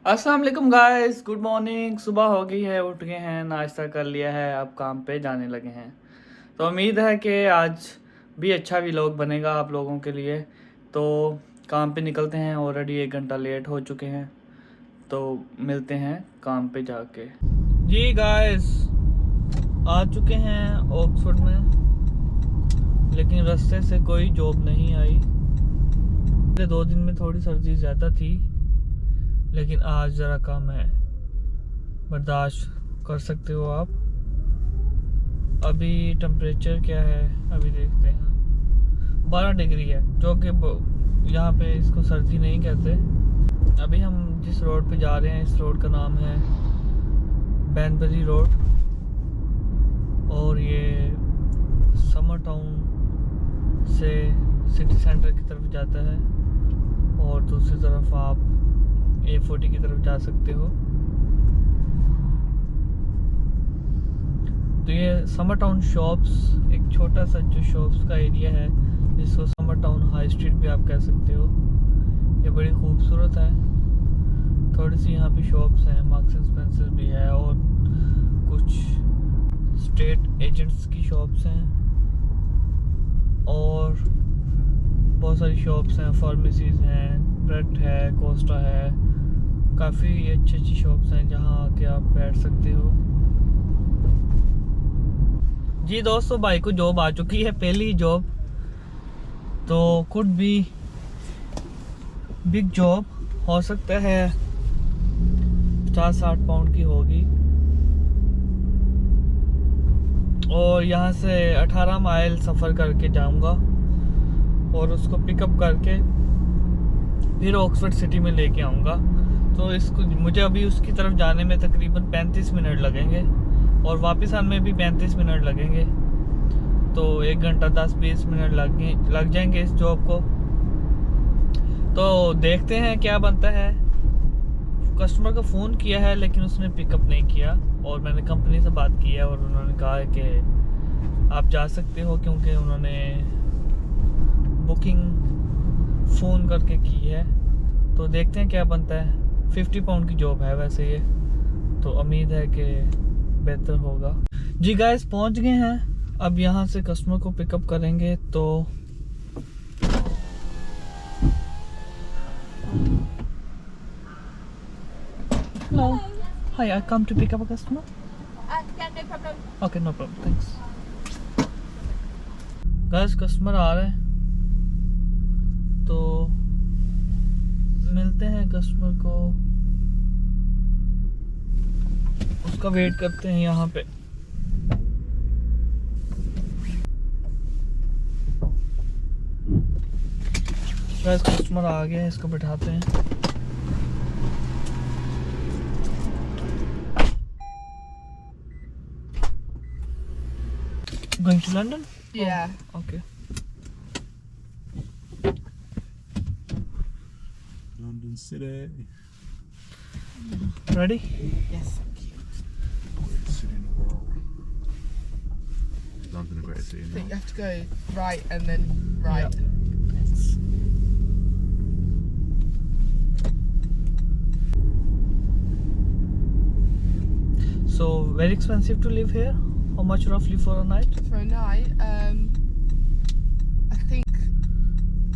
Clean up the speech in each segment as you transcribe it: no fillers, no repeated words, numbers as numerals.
अस्सलाम वालेकुम guys, good morning. सुबह हो गई है, उठ गए हैं, नाश्ता कर लिया है, अब काम पे जाने लगे हैं। तो उम्मीद है कि आज भी अच्छा व्लॉग बनेगा आप लोगों के लिए। तो काम पे निकलते हैं, ऑलरेडी 1 घंटा लेट हो चुके हैं। तो मिलते हैं काम पे जाके। जी गाइस, आ चुके हैं ऑक्सफोर्ड में, लेकिन रास्ते से कोई जॉब नहीं आई। पिछले 2 दिन में थोड़ी सर्दी ज़्यादा थी, लेकिन आज ज़रा कम है, बर्दाश्त कर सकते हो आप। अभी टेम्परेचर क्या है, अभी देखते हैं। 12 डिग्री है, जो कि यहाँ पे इसको सर्दी नहीं कहते। अभी हम जिस रोड पे जा रहे हैं, इस रोड का नाम है बैनबरी रोड, और ये समर टाउन से सिटी सेंटर की तरफ जाता है, और दूसरी तरफ आप A40 की तरफ जा सकते हो। तो ये समर टाउन शॉप्स, एक छोटा सा जो शॉप्स का एरिया है, जिसको समर टाउन हाई स्ट्रीट भी आप कह सकते हो, ये बड़ी खूबसूरत है। थोड़ी सी यहाँ पे शॉप्स हैं, मार्क्स एंड स्पेंसर भी है, और कुछ स्टेट एजेंट्स की शॉप्स हैं, और बहुत सारी शॉप्स हैं, फार्मेसीज़ हैं, ब्रेड है, कोस्टा है। काफ़ी अच्छी अच्छी शॉप्स हैं जहाँ आके आप बैठ सकते हो। जी दोस्तों, भाई को जॉब आ चुकी है, पहली जॉब। तो कुड भी बिग जॉब, हो सकता है 50-60 पाउंड की होगी। और यहाँ से 18 माइल सफ़र करके जाऊँगा, और उसको पिकअप करके फिर ऑक्सफोर्ड सिटी में लेके आऊँगा। तो इसको मुझे अभी उसकी तरफ जाने में तकरीबन 35 मिनट लगेंगे, और वापस आने में भी 35 मिनट लगेंगे। तो 1 घंटा 10-20 मिनट लग जाएंगे इस जॉब को। तो देखते हैं क्या बनता है। कस्टमर को फ़ोन किया है, लेकिन उसने पिकअप नहीं किया, और मैंने कंपनी से बात की है, और उन्होंने कहा है कि आप जा सकते हो, क्योंकि उन्होंने बुकिंग फ़ोन करके की है। तो देखते हैं क्या बनता है। 50 पाउंड की जॉब है वैसे ये, तो उम्मीद है कि बेहतर होगा। जी गाइस, पहुंच गए हैं। अब यहाँ से कस्टमर को पिकअप करेंगे। तो hello, hi, I come to pick up a customer. Yeah, no problem. Okay, no problem, thanks. Guys, customer आ रहे हैं, तो मिलते हैं कस्टमर को, उसका वेट करते हैं यहाँ पे। गाइस, कस्टमर आ गया है, इसको बिठाते हैं। Going to London? Yeah. Oh, okay. London City. Ready? Yes, thank you. Greatest city in the world. London, a great city. I think you have to go right and then right. So, very expensive to live here? How much roughly for a night? For a night, I think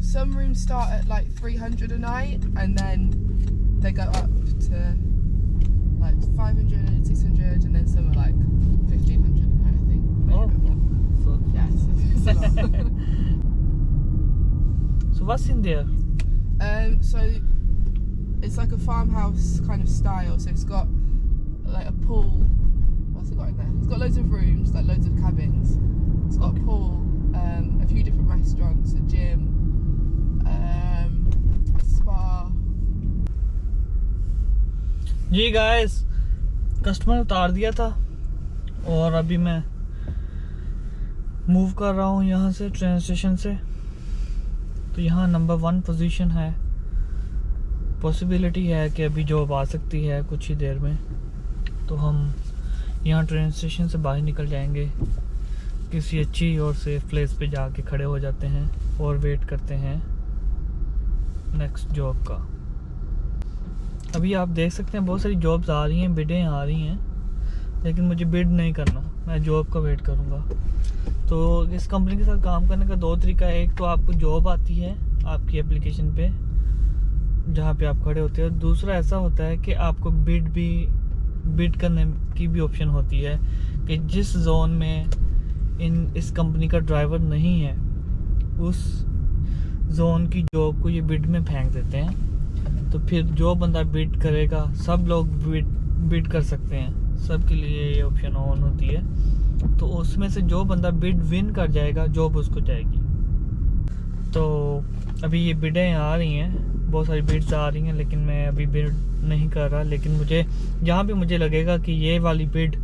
some rooms start at like 300 a night, and then they go up to like 500, 600, and then some are like 1500 a night, I think. Maybe Oh. a bit more. So, Yeah, it's a lot. so what's in there? So it's like a farmhouse kind of style. So it's got like a pool. What's it got in there? It's got loads of rooms, like loads of cabins. It's got a pool, a few different restaurants, a gym, a spa. जी guys, customer उतार दिया था, और अभी मैं move कर रहा हूँ यहाँ से, ट्रेन स्टेशन से। तो यहाँ नंबर 1 पोजीशन है। पॉसिबिलिटी है कि अभी जॉब आ सकती है कुछ ही देर में। तो हम यहाँ ट्रेन स्टेशन से बाहर निकल जाएंगे, किसी अच्छी और सेफ प्लेस पे जाके खड़े हो जाते हैं, और वेट करते हैं नेक्स्ट जॉब का। अभी आप देख सकते हैं बहुत सारी जॉब्स आ रही हैं, बिडें आ रही हैं, लेकिन मुझे बिड नहीं करना, मैं जॉब का वेट करूँगा। तो इस कंपनी के साथ काम करने का दो तरीका है। एक तो आपको जॉब आती है आपकी एप्लीकेशन पे जहाँ पे आप खड़े होते हो। दूसरा ऐसा होता है कि आपको बिड करने की भी ऑप्शन होती है कि जिस जोन में इस कंपनी का ड्राइवर नहीं है उस जोन की जॉब को ये बिड में फेंक देते हैं। तो फिर जो बंदा बिड करेगा, सब लोग बिड कर सकते हैं, सबके लिए ये ऑप्शन ऑन होती है। तो उसमें से जो बंदा बिड विन कर जाएगा जॉब उसको जाएगी। तो अभी ये बिडें आ रही हैं, बहुत सारी बिड्स आ रही हैं, लेकिन मैं अभी बिड नहीं कर रहा। लेकिन मुझे जहाँ पे मुझे लगेगा कि ये वाली बिड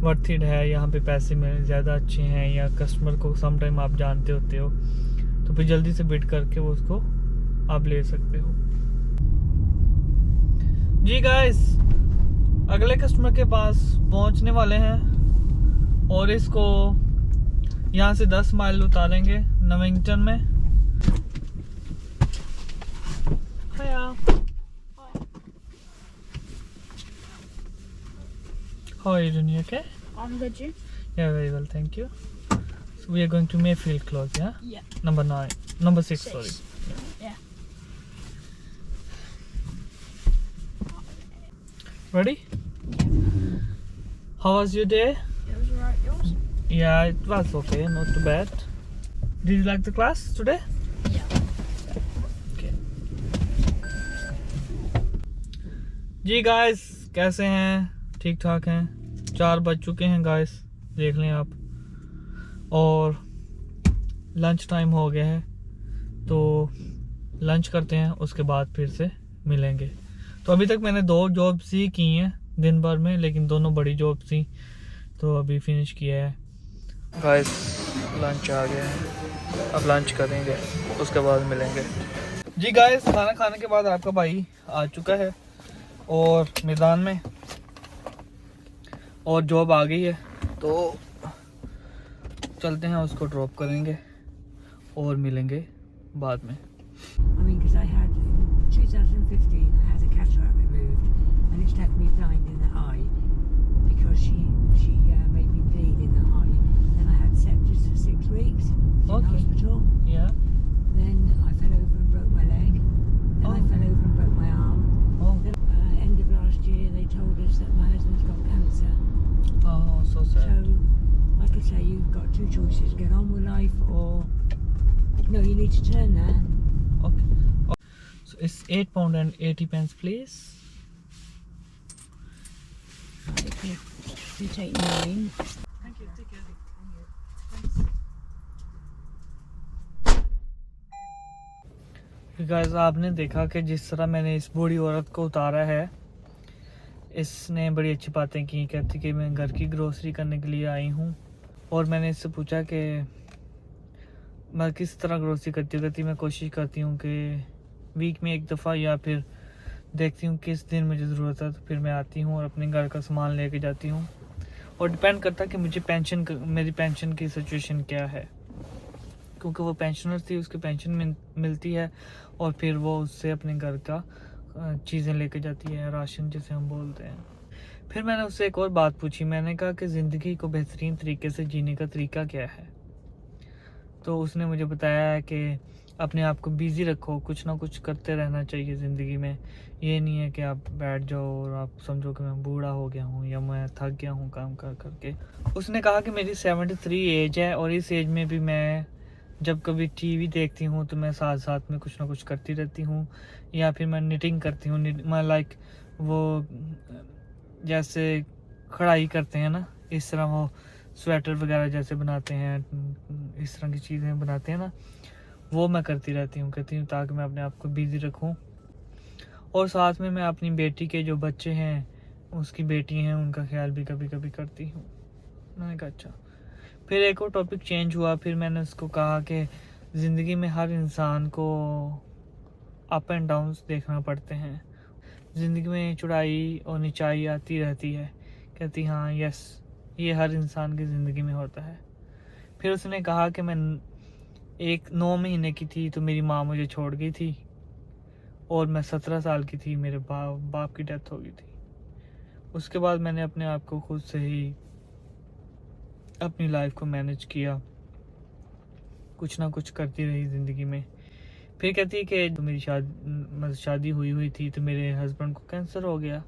वर्थ इट है, यहाँ पे पैसे में ज़्यादा अच्छे हैं, या कस्टमर को सम टाइम आप जानते होते हो, तो फिर जल्दी से बिड करके वो उसको आप ले सकते हो। जी गाइस, अगले कस्टमर के पास पहुंचने वाले हैं और इसको यहाँ से 10 माइल उतारेंगे नविंगटन में। Hiya. How are you doing? You okay? I'm good, you? Yeah, very well, thank you. So we are going to Mayfield Close, yeah? Yeah. Number 6, sorry. Yeah. Ready? How was your day? It was alright, yours? Yeah, it was okay, not too bad. Did you like the class today? Yeah. Okay. Ji guys, कैसे हैं? ठीक ठाक हैं। 4 बज चुके हैं guys, देख लें आप, और लंच टाइम हो गया है। तो लंच करते हैं, उसके बाद फिर से मिलेंगे। तो अभी तक मैंने 2 जॉब्स ही की हैं दिन भर में, लेकिन दोनों बड़ी जॉब्स थी, तो अभी फिनिश किया है। गाइस, लंच आ गया है, अब लंच करेंगे, उसके बाद मिलेंगे। जी गाइस, खाना खाने के बाद आपका भाई आ चुका है और मैदान में, और जॉब आ गई है, तो चलते हैं, उसको ड्रॉप करेंगे और मिलेंगे बाद में। I mean, because I had, in 2015, I had a cataract removed, and it's left me blind in the eye because she made me bleed in the eye. Then I had sepsis for 6 weeks in Okay. hospital. Yeah. Then I fell over and broke my leg. Then I Oh. fell over and broke my arm. Oh, Then, end of last year, they told us that my husband's got cancer. oh, so So, sad. like I say, you've got 2 choices: get on with life, or no, you need to turn there. Okay. So it's £8 and 80 pence, please. If you take 9. Thank you. Take care. Guys, आपने देखा कि जिस तरह मैंने इस बूढ़ी औरत को उतारा है, इसने बड़ी अच्छी बातें की। कहती कि मैं घर की ग्रोसरी करने के लिए आई हूँ, और मैंने इससे पूछा कि मैं किस तरह ग्रोसरी करती हूँ। कहती मैं कोशिश करती हूँ कि वीक में 1 दफ़ा, या फिर देखती हूँ किस दिन मुझे ज़रूरत है, तो फिर मैं आती हूँ और अपने घर का सामान लेके जाती हूँ। और डिपेंड करता है कि मुझे मेरी पेंशन की सिचुएशन क्या है, क्योंकि वो पेंशनर थी, उसकी पेंशन मिलती है, और फिर वो उससे अपने घर का चीज़ें लेके जाती है, राशन जिसे हम बोलते हैं। फिर मैंने उससे एक और बात पूछी, मैंने कहा कि ज़िंदगी को बेहतरीन तरीके से जीने का तरीका क्या है। तो उसने मुझे बताया है कि अपने आप को बिज़ी रखो, कुछ ना कुछ करते रहना चाहिए ज़िंदगी में। ये नहीं है कि आप बैठ जाओ और आप समझो कि मैं बूढ़ा हो गया हूँ या मैं थक गया हूँ काम कर करके। उसने कहा कि मेरी 73 एज है, और इस एज में भी मैं जब कभी टीवी देखती हूँ तो मैं साथ साथ में कुछ ना कुछ करती रहती हूँ, या फिर मैं निटिंग करती हूँ। मैं लाइक वो जैसे कढ़ाई करते हैं ना, इस तरह वो स्वेटर वगैरह जैसे बनाते हैं, इस तरह की चीज़ें बनाते हैं ना, वो मैं करती रहती हूँ। कहती हूँ ताकि मैं अपने आप को बिज़ी रखूँ, और साथ में मैं अपनी बेटी के जो बच्चे हैं, उसकी बेटी हैं, उनका ख्याल भी कभी कभी करती हूँ। मैंने कहा अच्छा। फिर एक और टॉपिक चेंज हुआ, फिर मैंने उसको कहा कि ज़िंदगी में हर इंसान को अप एंड डाउन्स देखना पड़ते हैं, ज़िंदगी में चढ़ाई और नीचाई आती रहती है। कहती हाँ यस, ये हर इंसान की ज़िंदगी में होता है। फिर उसने कहा कि मैं 9 महीने की थी तो मेरी माँ मुझे छोड़ गई थी, और मैं 17 साल की थी, मेरे बाप की डेथ हो गई थी। उसके बाद मैंने अपने आप को खुद से ही अपनी लाइफ को मैनेज किया, कुछ ना कुछ करती रही ज़िंदगी में। फिर कहती है कि तो मेरी शादी हुई थी तो मेरे हस्बैंड को कैंसर हो गया।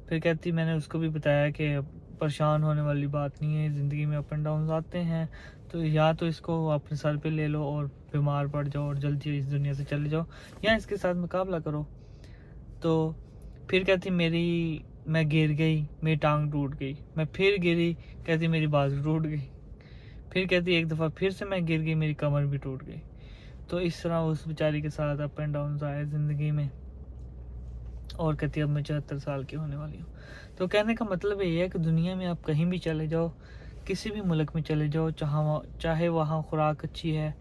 फिर कहती मैंने उसको भी बताया कि परेशान होने वाली बात नहीं है, ज़िंदगी में अप एंड डाउन आते हैं, तो या तो इसको अपने सर पे ले लो और बीमार पड़ जाओ और जल्दी इस दुनिया से चले जाओ, या इसके साथ मुकाबला करो। तो फिर कहती मैं गिर गई, मेरी टांग टूट गई, मैं फिर गिरी, कहती मेरी बाजू टूट गई। फिर कहती एक दफ़ा फिर से मैं गिर गई, मेरी कमर भी टूट गई। तो इस तरह उस बेचारी के साथ अप एंड डाउन आए ज़िंदगी में। और कहती अब मैं 74 साल की होने वाली हूँ। तो कहने का मतलब ये है कि दुनिया में आप कहीं भी चले जाओ, किसी भी मुल्क में चले जाओ, चाहे वहाँ खुराक अच्छी है,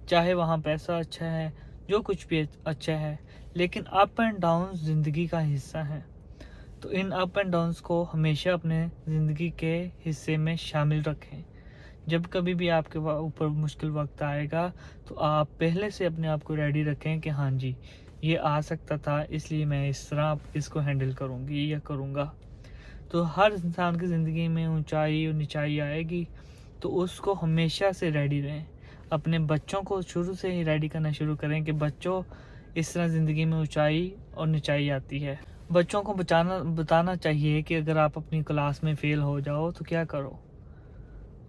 चाहे वहाँ पैसा अच्छा है, जो कुछ भी अच्छा है, लेकिन अप एंड डाउन ज़िंदगी का हिस्सा है। तो इन अप एंड डाउन्स को हमेशा अपने ज़िंदगी के हिस्से में शामिल रखें। जब कभी भी आपके ऊपर मुश्किल वक्त आएगा तो आप पहले से अपने आप को रेडी रखें कि हाँ जी, ये आ सकता था, इसलिए मैं इस तरह इसको हैंडल करूँगी या करूँगा। तो हर इंसान की ज़िंदगी में ऊंचाई और नीचाई आएगी, तो उसको हमेशा से रेडी रहें। अपने बच्चों को शुरू से ही रेडी करना शुरू करें कि बच्चों, इस तरह ज़िंदगी में ऊंचाई और नीचाई आती है। बच्चों को बताना चाहिए कि अगर आप अपनी क्लास में फ़ेल हो जाओ तो क्या करो,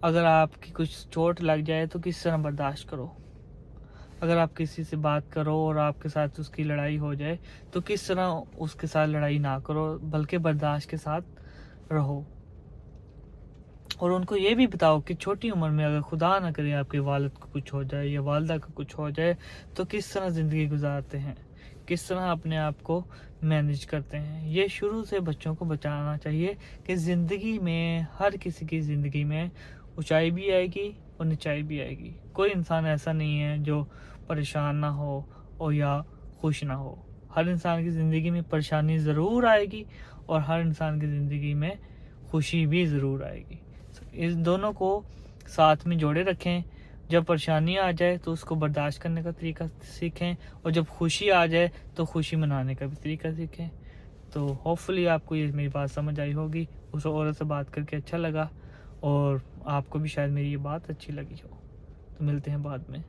अगर आपकी कुछ चोट लग जाए तो किस तरह बर्दाश्त करो, अगर आप किसी से बात करो और आपके साथ उसकी लड़ाई हो जाए तो किस तरह उसके साथ लड़ाई ना करो, बल्कि बर्दाश्त के साथ रहो। और उनको ये भी बताओ कि छोटी उम्र में अगर खुदा ना करे आपके वालिद को कुछ हो जाए या वालिदा को कुछ हो जाए तो किस तरह ज़िंदगी गुजारते हैं, किस तरह अपने आप को मैनेज करते हैं। ये शुरू से बच्चों को बताना चाहिए कि ज़िंदगी में, हर किसी की ज़िंदगी में ऊंचाई भी आएगी और नीचाई भी आएगी। कोई इंसान ऐसा नहीं है जो परेशान ना हो और या खुश ना हो। हर इंसान की ज़िंदगी में परेशानी ज़रूर आएगी और हर इंसान की ज़िंदगी में खुशी भी ज़रूर आएगी। इस दोनों को साथ में जोड़े रखें। जब परेशानी आ जाए तो उसको बर्दाश्त करने का तरीका सीखें, और जब खुशी आ जाए तो खुशी मनाने का भी तरीका सीखें। तो होपफुली आपको ये मेरी बात समझ आई होगी। उस औरत से बात करके अच्छा लगा और आपको भी शायद मेरी ये बात अच्छी लगी हो। तो मिलते हैं बाद में।